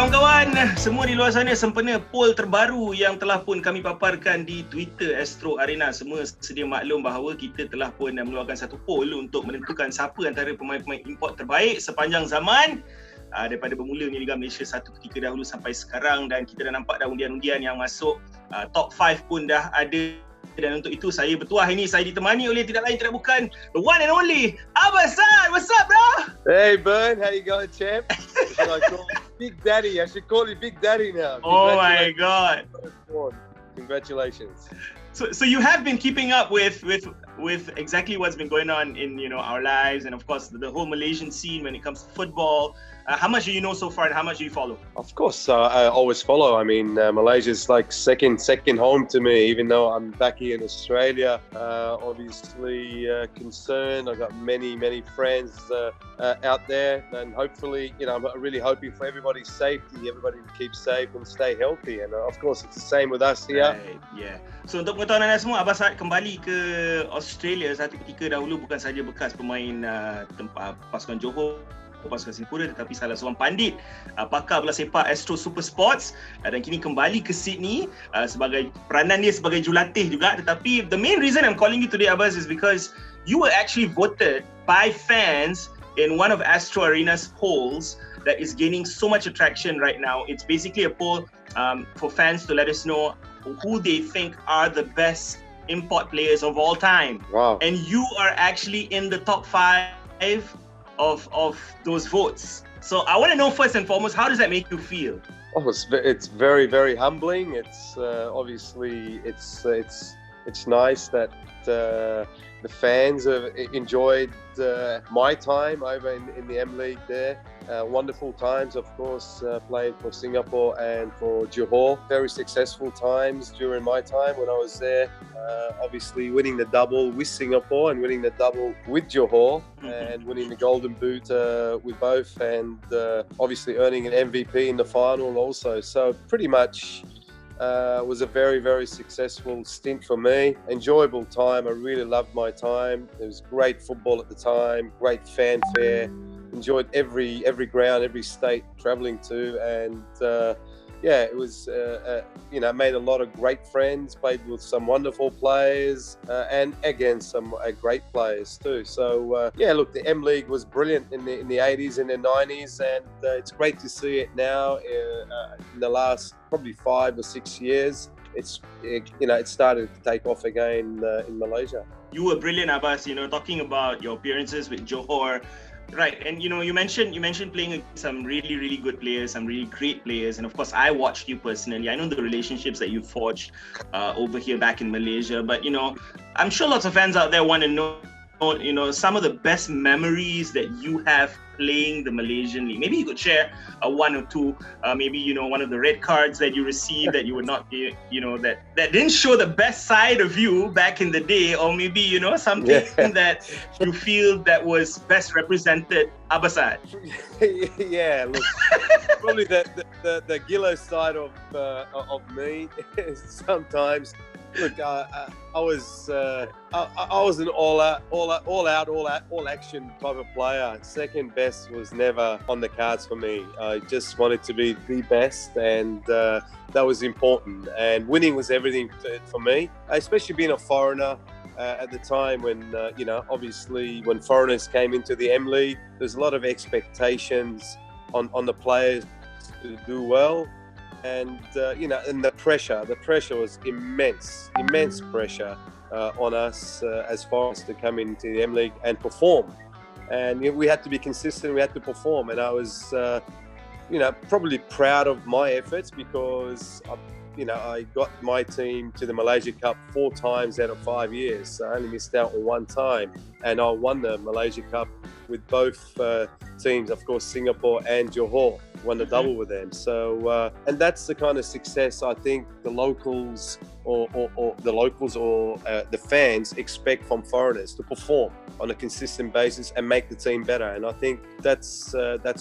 kawan-kawan semua di luar sana, sempena poll terbaru yang telah pun kami paparkan di Twitter Astroarena. Semua sedia maklum bahawa kita telah pun mengeluarkan satu poll untuk menentukan siapa antara pemain-pemain import terbaik sepanjang zaman daripada bermulanya Liga Malaysia satu ketika dahulu sampai sekarang, dan kita dah nampak dah undian-undian yang masuk top 5 pun dah ada. Dan untuk itu saya bertuah ini, saya ditemani oleh tidak lain tidak bukan the one and only Abbas Saad. What's up, bro? Hey, Bern, how you going, champ? Should I call you Big Daddy? I should call you Big Daddy now. Oh my God! Congratulations. So you have been keeping up with exactly what's been going on in our lives, and of course the whole Malaysian scene when it comes to football. How much do you know so far, and how much do you follow? Of course, I always follow. I mean, Malaysia's like second home to me, even though I'm back here in Australia. Obviously concerned. I've got many friends out there, and hopefully, I'm really hoping for everybody's safety, everybody to keep safe and stay healthy. And of course, it's the same with us here. Right, yeah. So untuk pengetahuan anda semua, Abbas Saad kembali ke Australia satu ketika dahulu bukan sahaja bekas pemain pasukan Johor, pasukan Singapura, tetapi salah seorang pandit pakar bola sepak Astro Super Sports, dan kini kembali ke Sydney sebagai peranan dia sebagai jurulatih juga. Tetapi the main reason I'm calling you today, Abbas, is because you were actually voted by fans in one of Astro Arena's polls that is gaining so much attraction right now. It's basically a poll for fans to let us know who they think are the best import players of all time. Wow. And you are actually in the top 5 of those votes. So I want to know first and foremost, how does that make you feel? Oh, it's very humbling. It's obviously it's nice that the fans have enjoyed my time over in the M League there. Wonderful times, of course, playing for Singapore and for Johor. Very successful times during my time when I was there. Obviously winning the double with Singapore and winning the double with Johor, and winning the Golden Boot with both, and obviously earning an MVP in the final also. So pretty much was a very successful stint for me. Enjoyable time. I really loved my time. It was great football at the time, great fanfare. Enjoyed every ground, every state travelling to, and it was made a lot of great friends. Played with some wonderful players, and again some great players too. So look, the M League was brilliant in the 80s and the 90s, and it's great to see it now in the last probably 5 or 6 years. It started to take off again in Malaysia. You were brilliant, Abbas. Talking about your appearances with Johor. Right, and you mentioned playing against some really good players, some really great players, and of course I watched you personally. I know the relationships that you forged over here back in Malaysia, but I'm sure lots of fans out there want to know some of the best memories that you have playing the Malaysian League. Maybe you could share one or two, maybe one of the red cards that you received that you would not be, that didn't show the best side of you back in the day, or maybe something that you feel that was best represented Abbas Saad. Yeah, look, probably the Gillo side of me sometimes. Look, I was an all action type of player. Second best was never on the cards for me. I just wanted to be the best, and that was important. And winning was everything for me, especially being a foreigner. At the time when, obviously when foreigners came into the M League, there's a lot of expectations on the players to do well. And, and the pressure was immense pressure on us as far as to come into the M League and perform. And we had to be consistent, we had to perform. And I was, probably proud of my efforts, because I got my team to the Malaysia Cup 4 times out of 5 years. So I only missed out on 1 time. And I won the Malaysia Cup with both teams, of course, Singapore and Johor. Won the double with them. So, and that's the kind of success I think the locals or the fans expect from foreigners, to perform on a consistent basis and make the team better. And I think that's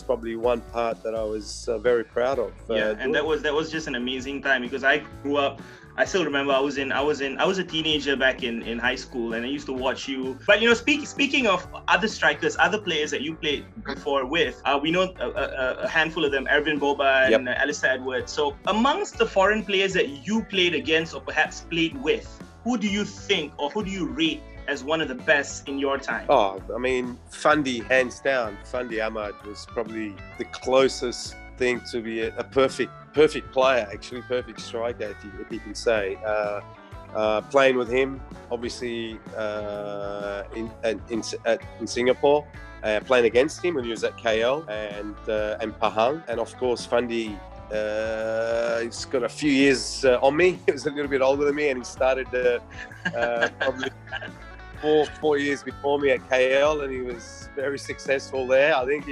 probably one part that I was very proud of. And that was just an amazing time, because I grew up I still remember I was a teenager back in high school, and I used to watch you. But speaking of other strikers, other players that you played before with, we know a handful of them: Ervin Boba and Alistair Edwards. So amongst the foreign players that you played against or perhaps played with, who do you think or who do you rate as one of the best in your time? Oh, I mean, Fundi, hands down. Fundi Ahmad was probably the closest thing to be a perfect player, actually, perfect striker, if you can say. Playing with him, obviously, in Singapore, playing against him when he was at KL and Pahang, and of course Fundi. He's got a few years on me. He was a little bit older than me, and he started probably four years before me at KL, and he was very successful there. I think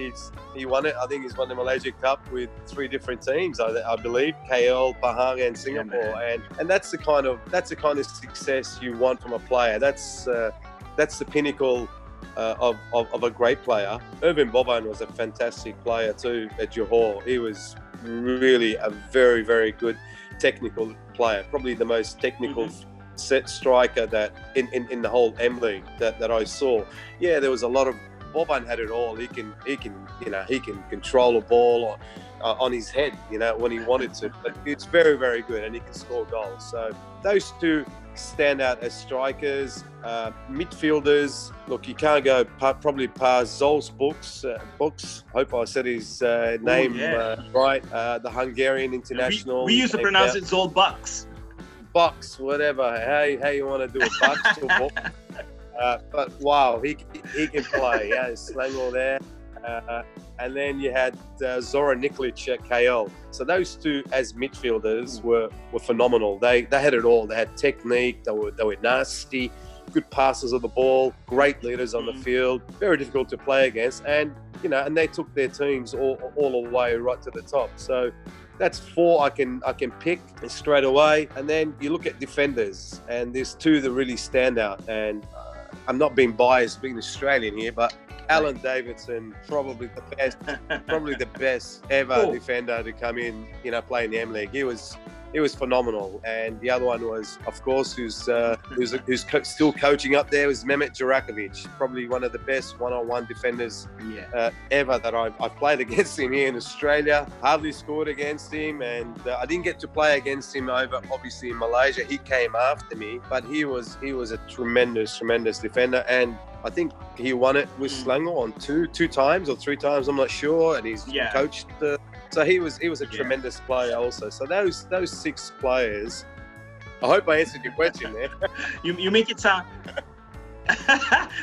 he won it. I think he's won the Malaysia Cup with 3 different teams, I believe, KL, Pahang, and Singapore. And that's the kind of success you want from a player. That's the pinnacle of a great player. Ervin Boban was a fantastic player too at Johor. He was really a very, very good technical player, probably the most technical set striker that in the whole M League that I saw. Yeah, there was a lot of. Boban had it all. He can control a ball on his head, when he wanted to. But it's very, very good, and he can score goals. So those two stand out as strikers. Midfielders, look, you can't go probably past Zol's books. Hope I said his name right. The Hungarian international. We used to pronounce it Zol Bucks. Bucks, whatever. How you want to do it, Bucks or Bucks? But wow, he can play. Yeah, Slangor there. And then you had Zoran Nikolic at KL. So those two as midfielders were phenomenal. They had it all. They had technique. They were nasty, good passers of the ball, great leaders on the field. Very difficult to play against, and and they took their teams all the way right to the top. So that's 4 I can pick straight away. And then you look at defenders, and there's 2 that really stand out. And I'm not being biased being Australian here, but Alan Davidson, probably the best ever defender to come in, play in the M League. He was phenomenal. And the other one was, of course, who's still coaching up there, was Mehmet Jurakovic, probably one of the best one-on-one defenders ever that I've played against him here in Australia. Hardly scored against him, and I didn't get to play against him over, obviously, in Malaysia. He came after me, but he was a tremendous defender, and I think he won it with Selangor on two times or 3 times, I'm not sure, and he's coached. So he was a tremendous player also. So those 6 players. I hope I answered your question there. You make it sound.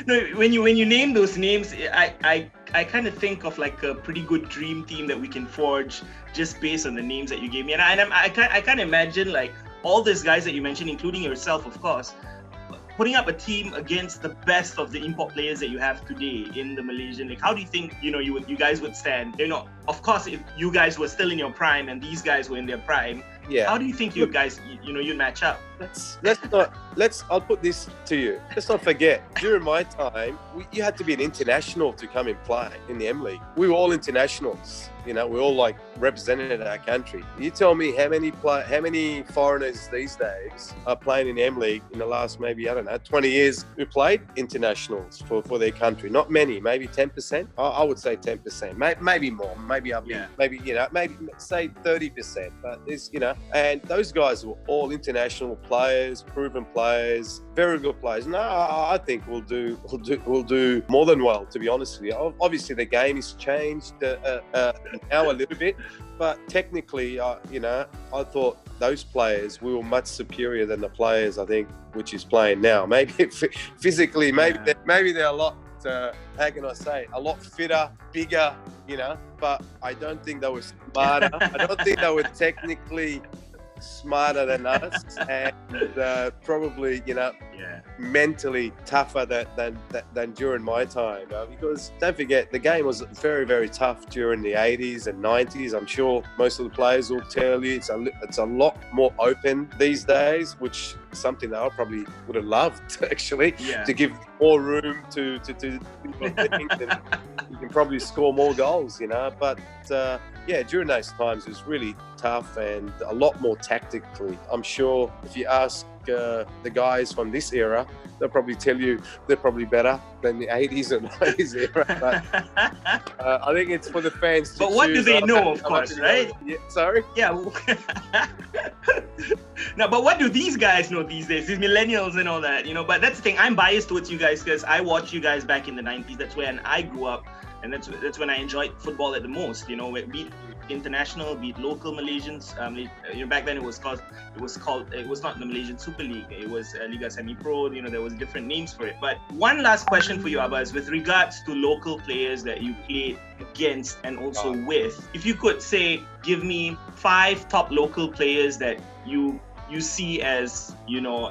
No, when you name those names, I kind of think of like a pretty good dream team that we can forge just based on the names that you gave me, and I can't imagine like all these guys that you mentioned, including yourself, of course, putting up a team against the best of the import players that you have today in the Malaysian League. How do you think you guys would stand? Of course, if you guys were still in your prime and these guys were in their prime, how do you think you guys you'd match up? I'll put this to you. Let's not forget, during my time, you had to be an international to come and play in the M League. We were all internationals. We all like represented our country. You tell me how many foreigners these days are playing in the M League in the last maybe 20 years who played internationals for their country. Not many, maybe 10%. I would say 10%, maybe more, maybe maybe say 30%. But there's and those guys were all international players, proven players, very good players. No, I think we'll do more than well, to be honest with you. Obviously, the game has changed now a little bit, but technically, I thought those players, we were much superior than the players, I think, which is playing now. Maybe physically, maybe they're a lot. How can I say? A lot fitter, bigger, but I don't think they were smarter. I don't think they were technically smarter than us, and probably, mentally tougher than during my time, because don't forget, the game was very, very tough during the 80s and 90s. I'm sure most of the players will tell you it's a lot more open these days, which is something that I probably would have loved actually, to give more room to do things, and you can probably score more goals, but during those times it was really tough and a lot more tactically. I'm sure if you ask the guys from this era, they'll probably tell you they're probably better than the 80s and 90s era. But I think it's for the fans to But what choose. do they know, of course, right? Yeah, sorry? Yeah. No, but what do these guys know these days? These millennials and all that, But that's the thing. I'm biased towards you guys because I watched you guys back in the 90s. That's when I grew up. And that's when I enjoyed football at the most, be it international, be it local Malaysians. Back then it was not the Malaysian Super League. It was Liga Semi-Pro. There was different names for it. But one last question for you, Abbas, with regards to local players that you played against and also with. If you could give me 5 top local players that you see as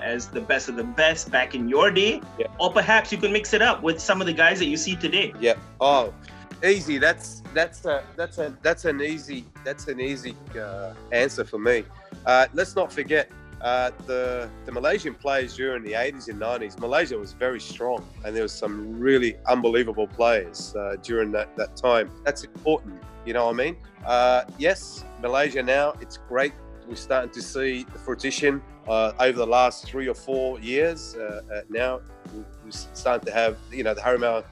as the best of the best back in your day, or perhaps you can mix it up with some of the guys that you see today. Easy. That's an easy answer for me. Let's not forget the Malaysian players during the 80s and 90s. Malaysia was very strong, and there was some really unbelievable players during that time. That's important, you know what I mean? Yes, Malaysia now, it's great. We're starting to see the fruition over the last 3 or 4 years. Now we're starting to have, the Harimau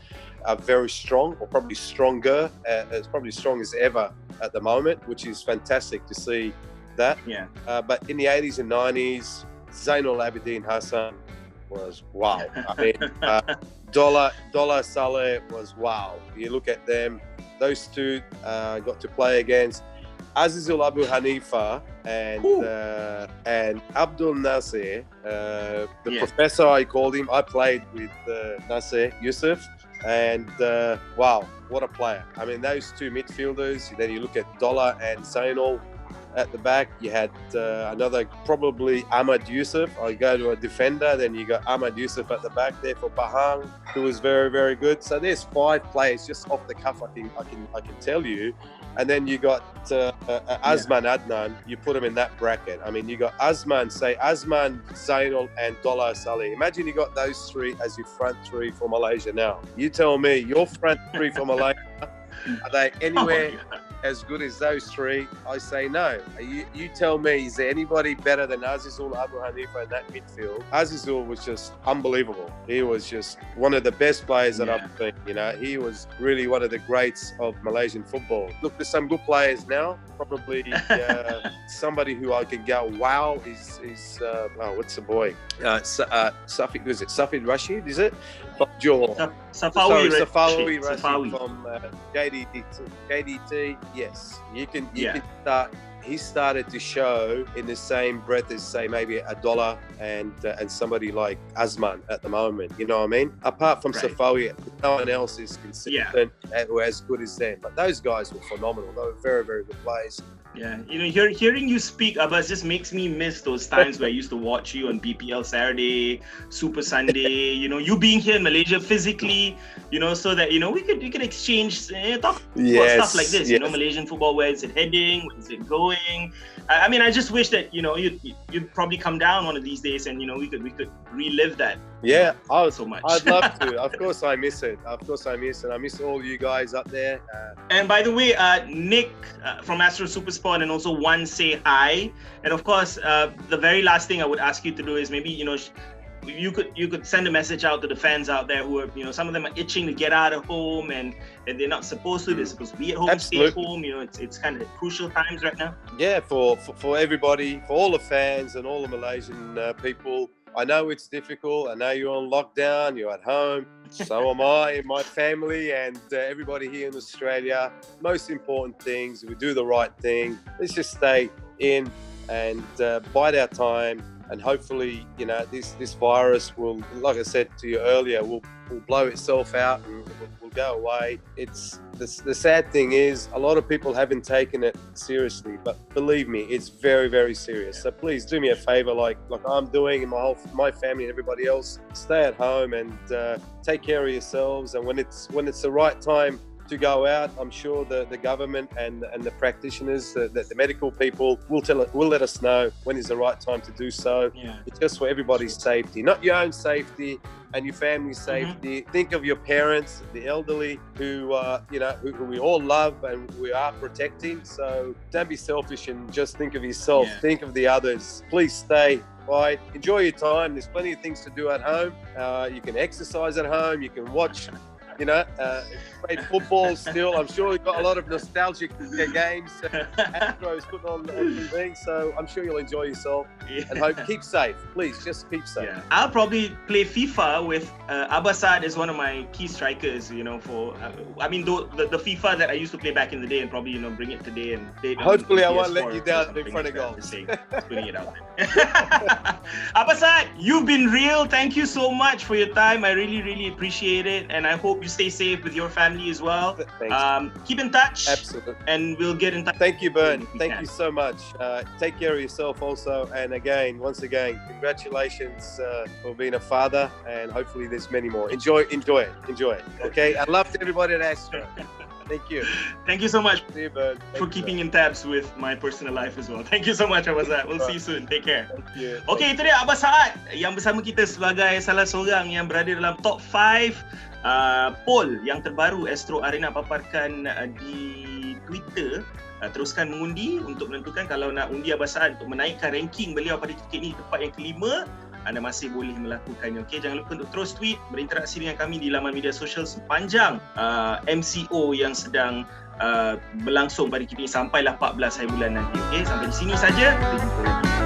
are very strong, or probably stronger. It's probably as strong as ever at the moment, which is fantastic to see that. But in the 80s and 90s, Zainul Abidin Hassan was wow. I mean, Dollar Saleh was wow. You look at them, those two got to play against Azizul Abu Hanifa and Abdul Nasser, the professor, I called him. I played with Nasser Yusuf, and wow, what a player. I mean, those two midfielders. Then you look at Dollar and Zainul at the back. You had another, probably Ahmad Yusuf. I go to a defender, then you got Ahmad Yusuf at the back there for Pahang, who was very, very good. So there's 5 players just off the cuff I can tell you. And then you got Azman Adnan. You put him in that bracket. I mean, you got Azman, Zainul, and Dollar Saleh. Imagine you got those 3 as your front 3 for Malaysia now. You tell me, your front 3 for Malaysia, are they anywhere as good as those 3? I say no. You tell me, is there anybody better than Azizul Abu Hanifa in that midfield? Azizul was just unbelievable. He was just one of the best players that I've seen. He was really one of the greats of Malaysian football. Look, there's some good players now. Probably somebody who I can go, wow, is what's the boy? Safid, was it Safid Rashid? Is it? Johor. Safawi Rashid from JDT. Yes, you can start. He started to show in the same breath as, say, maybe a Dollar and somebody like Azman at the moment. You know what I mean? Apart from Safawi, no one else is consistent or as good as them. But those guys were phenomenal. They were very, very good players. Yeah, hearing you speak, Abbas, just makes me miss those times where I used to watch you on BPL Saturday, Super Sunday. You being here in Malaysia physically, so that we could exchange, talk about stuff like this. Malaysian football, where is it heading? Where is it going? I mean, I just wish that you'd probably come down one of these days, and we could relive that. Yeah, so much. I'd love to. Of course, I miss it. I miss all you guys up there. And by the way, Nick from Astro Super Sport and also One say hi. And of course, the very last thing I would ask you to do is maybe you could send a message out to the fans out there who are some of them are itching to get out of home and they're not supposed to. They're supposed to be at home, Absolutely. Stay at home. It's kind of crucial times right now. Yeah, for everybody, for all the fans and all the Malaysian people. I know it's difficult. I know you're on lockdown. You're at home. So am I and my family and everybody here in Australia. Most important things, we do the right thing. Let's just stay in and bide our time. And hopefully, this virus will, like I said to you earlier, will blow itself out and we'll will go away. It's the sad thing is a lot of people haven't taken it seriously, but believe me, it's very, very serious. So please do me a favor, like I'm doing, and my family and everybody else. Stay at home and take care of yourselves. And when it's the right time to go out, I'm sure the government and the practitioners, the medical people will let us know when is the right time to do so. It's just for everybody's safety, not your own safety and your family's safety. Think of your parents, the elderly, who who we all love and we are protecting. So don't be selfish and just think of yourself. Think of the others. Please stay. Right. Enjoy your time. There's plenty of things to do at home. You can exercise at home. You can watch great football still. I'm sure you've got a lot of nostalgic games. Astro is putting on TV, so I'm sure you'll enjoy yourself. And hope keep safe. Please, just keep safe. I'll probably play FIFA with Abbas Saad as one of my key strikers. For the FIFA that I used to play back in the day, and probably bring it today and play it. Hopefully, I won't let you down in front of goal. Just putting it out there. Abbas Saad, you've been real. Thank you so much for your time. I really, really appreciate it, and I hope you stay safe with your family as well. Keep in touch. Absolutely. And we'll get in touch. Thank you, Bern. Thank you so much. Take care of yourself also. And once again, congratulations for being a father. And hopefully there's many more. Enjoy it. Okay. I love everybody at Astro. Thank you. Thank you so much. See you, Bern. For keeping in tabs with my personal life as well. Thank you so much, Abbas Saad. We'll see you soon. Take care. Thank you. Okay, itu dia Abbas Saad yang bersama kita sebagai salah seorang yang berada dalam top 5 poll yang terbaru Astroarena paparkan di Twitter. Teruskan mengundi untuk menentukan kalau nak undi Abbas Saad untuk menaikkan ranking beliau pada titik ini tempat yang kelima. Anda masih boleh melakukannya. Okey, jangan lupa untuk terus tweet, berinteraksi dengan kami di laman media sosial sepanjang MCO yang sedang berlangsung pada kini sampailah 14 hari bulan nanti. Okey, sampai di sini saja. Kita jumpa lagi.